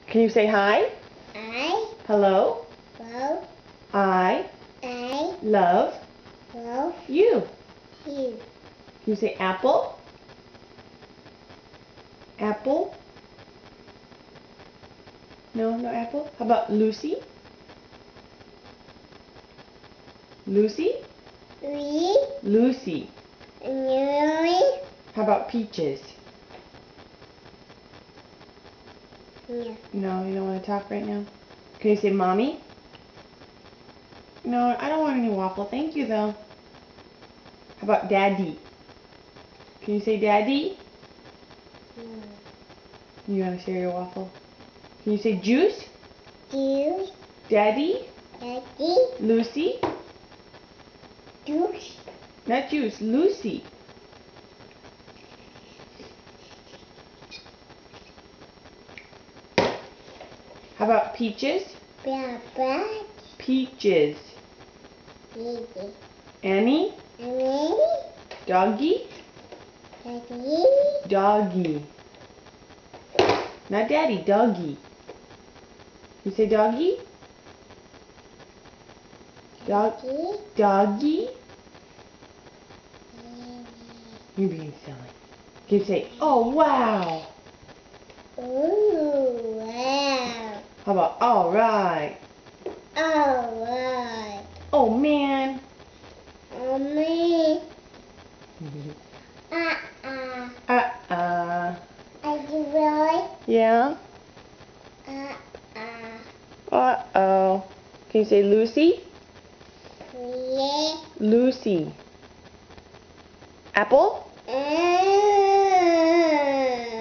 Can you say hi? I Hello? love I I love love you. you. Can you say apple? Apple? No, no apple. How about Lucy? Lucy? We Lucy. really How about peaches? yeah. No, you don't want to talk right now? Can you say mommy? No, I don't want any waffle. Thank you, though. How about daddy? Can you say daddy? You want to share your waffle? Can you say juice? Juice, Daddy? daddy, Lucy? juice, Not juice, Lucy. How about peaches? baba, Peaches. baby, Annie? and Doggy? daddy, Doggy. Not daddy, doggy. You say doggy? daddy, Doggy? You're being silly. You say, oh wow. ooh, wow, How about alright? alright, Oh man. mommy, Uh-uh. are you really, Yeah? Uh-oh. Can you say Lucy? yeah, Lucy. Apple?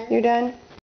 You're done?